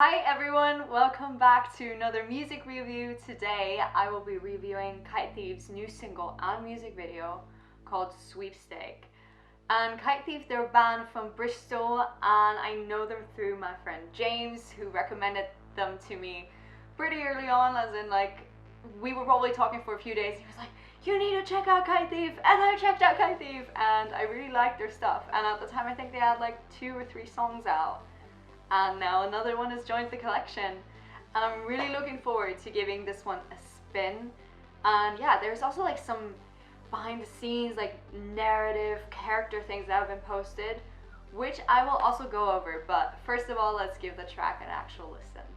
Hi everyone, welcome back to another music review. Today I will be reviewing Kite Thief's new single and music video called Sweepstake. And Kite Thief, they're a band from Bristol, and I know them through my friend James, who recommended them to me pretty early on, as in we were probably talking for a few days. He was like, you need to check out Kite Thief, and I checked out Kite Thief, and I really liked their stuff. And at the time I think they had like 2 or 3 songs out. And now another one has joined the collection, and I'm really looking forward to giving this one a spin. And yeah, there's also like some behind the scenes narrative character things that have been posted, which I will also go over. But first of all, let's give the track an actual listen.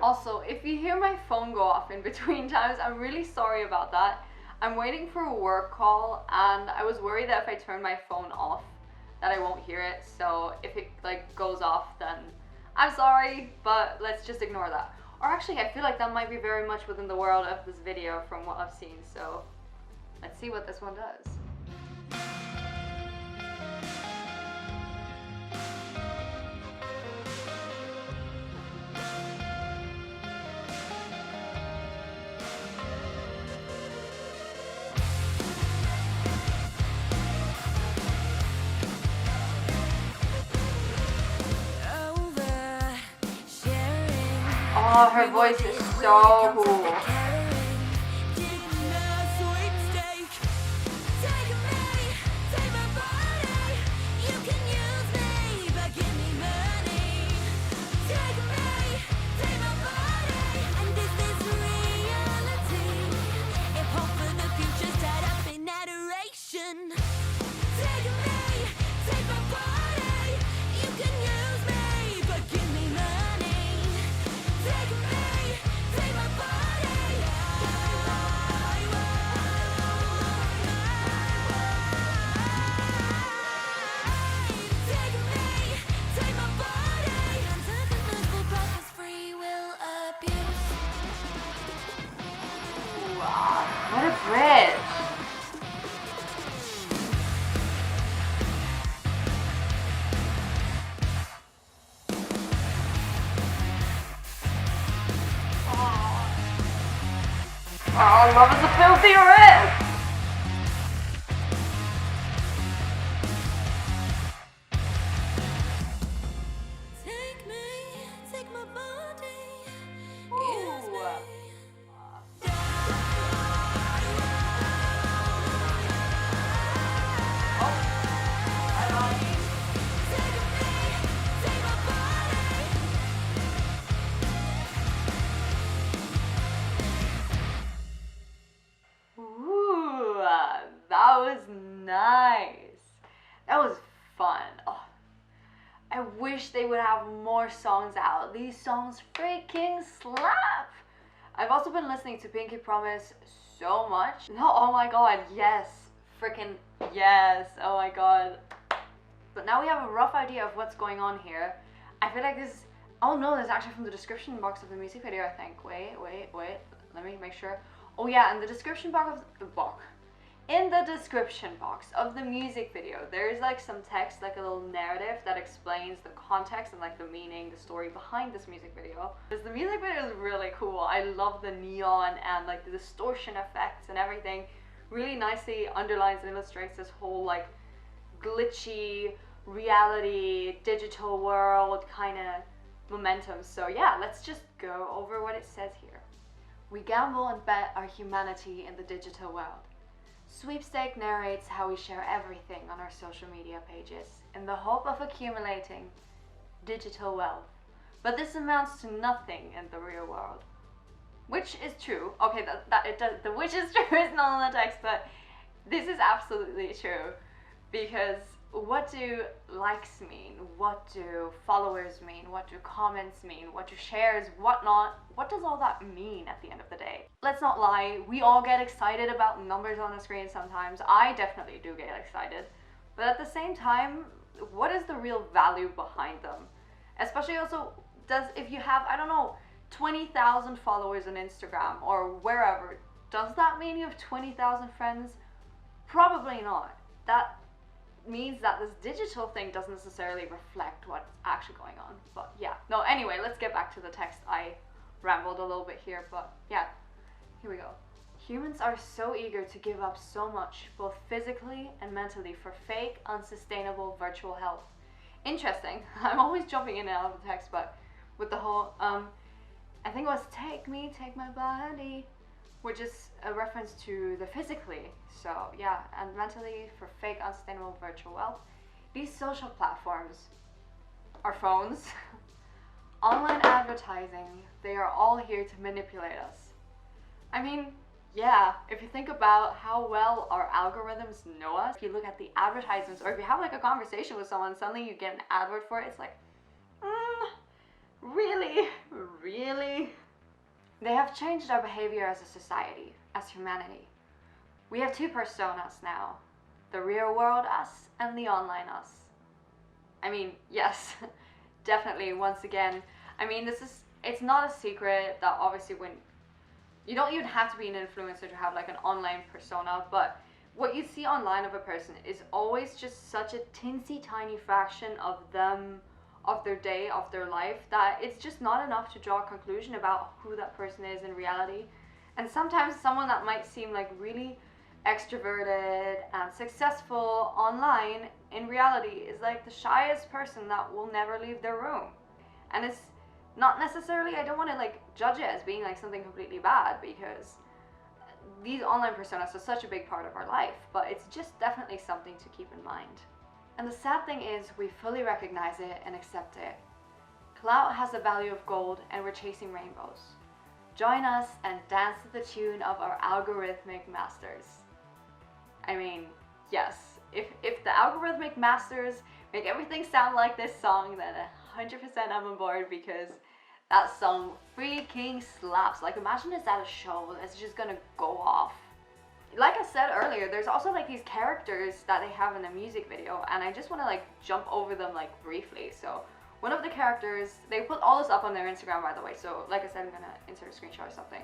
Also, if you hear my phone go off in between times, I'm really sorry about that. I'm waiting for a work call, and I was worried that if I turn my phone off that I won't hear it. So if it goes off, then I'm sorry, but let's just ignore that. Or actually, I feel like that might be very much within the world of this video from what I've seen. So let's see what this one does. Oh, her voice is so cool. What a bridge! Oh, love is a filthy rip! That was nice. That was fun. Oh, I wish they would have more songs out. These songs freaking slap. I've also been listening to Pinky Promise so much. No, oh my god, yes. Freaking yes. Oh my god. But now we have a rough idea of what's going on here. I feel like this... Oh no, this is actually from the description box of the music video, I think. Wait. Let me make sure. Oh yeah, in the description box of the book. In the description box of the music video, there's some text, a little narrative that explains the context and the meaning, the story behind this music video. Because the music video is really cool. I love the neon and the distortion effects and everything. Really nicely underlines and illustrates this whole glitchy reality, digital world kind of momentum. So yeah, let's just go over what it says here. We gamble and bet our humanity in the digital world. Sweepstake narrates how we share everything on our social media pages in the hope of accumulating digital wealth. But this amounts to nothing in the real world. Which is true. Okay, the which is true is not on the text, but this is absolutely true. Because what do likes mean? What do followers mean? What do comments mean? What do shares? What not? What does all that mean at the end of the day? Let's not lie, we all get excited about numbers on the screen sometimes. I definitely do get excited. But at the same time, what is the real value behind them? Especially also, if you have, I don't know, 20,000 followers on Instagram or wherever, does that mean you have 20,000 friends? Probably not. That means that this digital thing doesn't necessarily reflect what's actually going on. But yeah, no, anyway, let's get back to the text. I rambled a little bit here, but yeah, here we go. Humans are so eager to give up so much, both physically and mentally, for fake, unsustainable virtual health. Interesting. I'm always jumping in and out of the text, but with the whole, I think it was take me, take my body, which is a reference to the physically. So yeah, and mentally for fake, unsustainable virtual wealth. These social platforms, our phones, online advertising, they are all here to manipulate us. I mean, yeah, if you think about how well our algorithms know us, if you look at the advertisements, or if you have like a conversation with someone, suddenly you get an advert for it, it's like, really? Really? They have changed our behavior as a society, as humanity. We have two personas now, the real world us and the online us. I mean, yes, definitely, once again, I mean, it's not a secret that obviously when, you don't even have to be an influencer to have like an online persona, but what you see online of a person is always just such a teensy tiny fraction of them, of their day, of their life, that it's just not enough to draw a conclusion about who that person is in reality. And sometimes someone that might seem like really extroverted and successful online, in reality is like the shyest person that will never leave their room. And it's not necessarily, I don't want to like judge it as being like something completely bad, because these online personas are such a big part of our life, but it's just definitely something to keep in mind. And the sad thing is, we fully recognize it and accept it. Clout has the value of gold, and we're chasing rainbows. Join us and dance to the tune of our algorithmic masters. I mean, yes, if the algorithmic masters make everything sound like this song, then 100% I'm on board, because that song freaking slaps. Like, imagine it's at a show that's just gonna go off. Like I said earlier, there's also like these characters that they have in the music video, and I just want to like jump over them like briefly. So one of the characters, they put all this up on their Instagram, by the way, so like I said, I'm gonna insert a screenshot or something.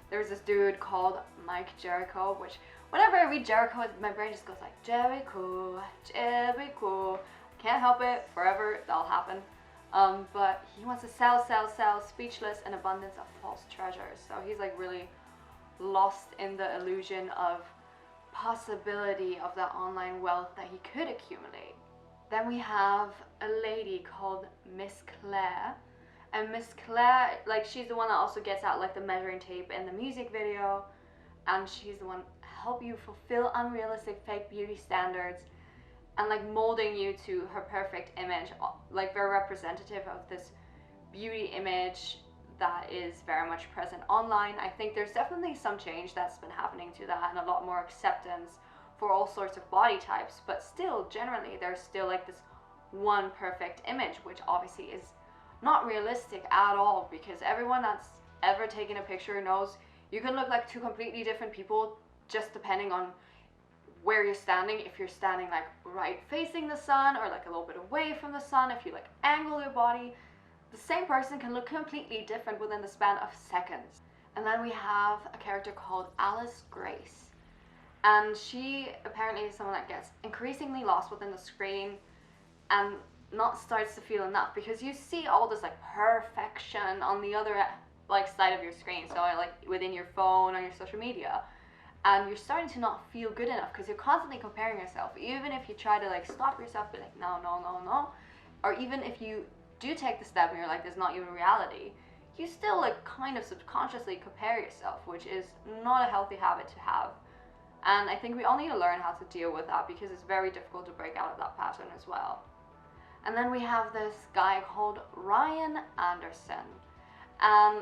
There's this dude called Mike Jericho, which whenever I read Jericho, my brain just goes like, Jericho, Jericho. Can't help it, forever, that'll happen. But he wants to sell, speechless, an abundance of false treasures. So he's like really lost in the illusion of possibility of that online wealth that he could accumulate. Then we have a lady called Miss Claire, and Miss Claire, like, she's the one that also gets out like the measuring tape in the music video, and she's the one help you fulfill unrealistic fake beauty standards and like molding you to her perfect image, like very representative of this beauty image that is very much present online. I think there's definitely some change that's been happening to that, and a lot more acceptance for all sorts of body types, but still generally there's still like this one perfect image, which obviously is not realistic at all, because everyone that's ever taken a picture knows you can look like two completely different people just depending on where you're standing. If you're standing like right facing the sun, or like a little bit away from the sun, if you like angle your body, the same person can look completely different within the span of seconds. And then we have a character called Alice Grace, and she apparently is someone that gets increasingly lost within the screen and not starts to feel enough, because you see all this like perfection on the other like side of your screen, so like within your phone or your social media, and you're starting to not feel good enough because you're constantly comparing yourself. Even if you try to like stop yourself, be like no, or even if you do take the step and you're like, there's not even reality, you still like kind of subconsciously compare yourself, which is not a healthy habit to have. And I think we all need to learn how to deal with that, because it's very difficult to break out of that pattern as well. And then we have this guy called Ryan Anderson.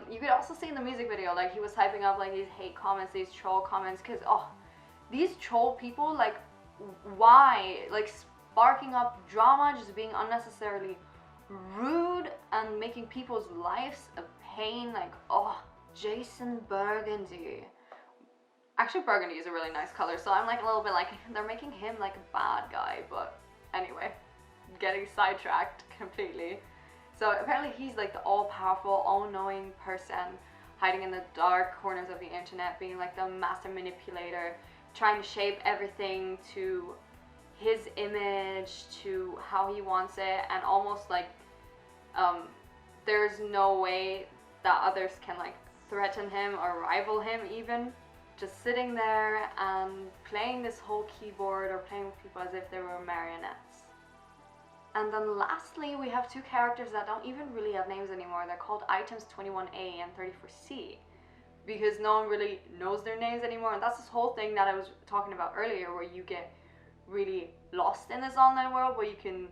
You could also see in the music video, like, he was typing up like these hate comments, these troll comments, because these troll people, like, why, like, sparking up drama, just being unnecessarily rude and making people's lives a pain. Like, Jason Burgundy. Actually, burgundy is a really nice color, so I'm like a little bit like, they're making him like a bad guy, but anyway, getting sidetracked completely. So apparently he's like the all-powerful, all-knowing person hiding in the dark corners of the internet, being like the master manipulator, trying to shape everything to his image to how he wants it, and almost like there's no way that others can like threaten him or rival him even. Just sitting there and playing this whole keyboard or playing with people as if they were marionettes. And then lastly, we have two characters that don't even really have names anymore. They're called Items 21A and 34C, because no one really knows their names anymore. And that's this whole thing that I was talking about earlier, where you get really lost in this online world, where you can,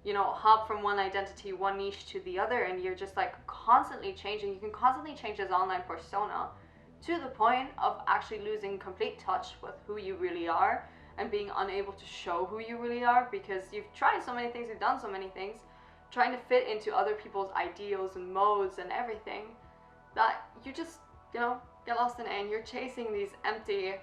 you know, hop from one identity, one niche to the other, and you're just like constantly changing. You can constantly change this online persona to the point of actually losing complete touch with who you really are and being unable to show who you really are, because you've tried so many things, you've done so many things, trying to fit into other people's ideals and modes and everything, that you just, you know, get lost in it, and you're chasing these empty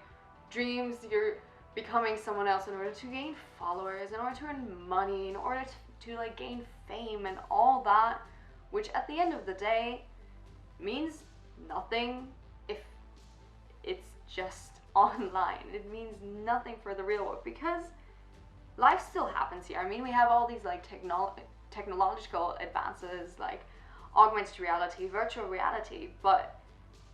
dreams. You're becoming someone else in order to gain followers, in order to earn money, in order to like gain fame and all that, which at the end of the day means nothing if it's just online. It means nothing for the real world, because life still happens here. I mean, we have all these like technological advances like augmented reality, virtual reality, but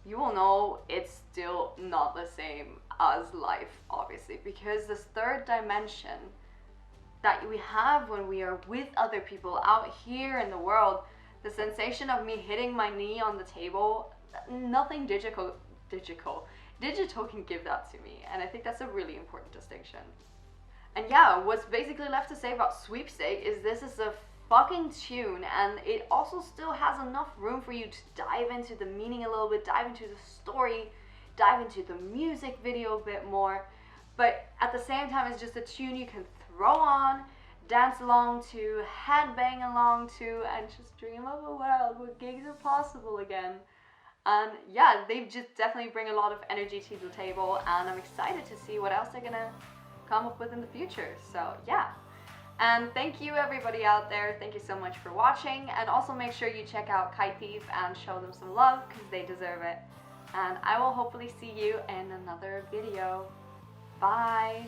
you will know it's still not the same as life, obviously, because this third dimension that we have when we are with other people out here in the world, the sensation of me hitting my knee on the table, nothing digital can give that to me. And I think that's a really important distinction. And yeah, what's basically left to say about Sweepstake is this is a fucking tune, and it also still has enough room for you to dive into the meaning a little bit, dive into the story, dive into the music video a bit more. But at the same time, it's just a tune you can throw on, dance along to, headbang along to, and just dream of a world where gigs are possible again. And yeah, they just definitely bring a lot of energy to the table, and I'm excited to see what else they're gonna come up with in the future. So yeah. And thank you everybody out there. Thank you so much for watching, and also make sure you check out Kite and show them some love, because they deserve it. And I will hopefully see you in another video. Bye!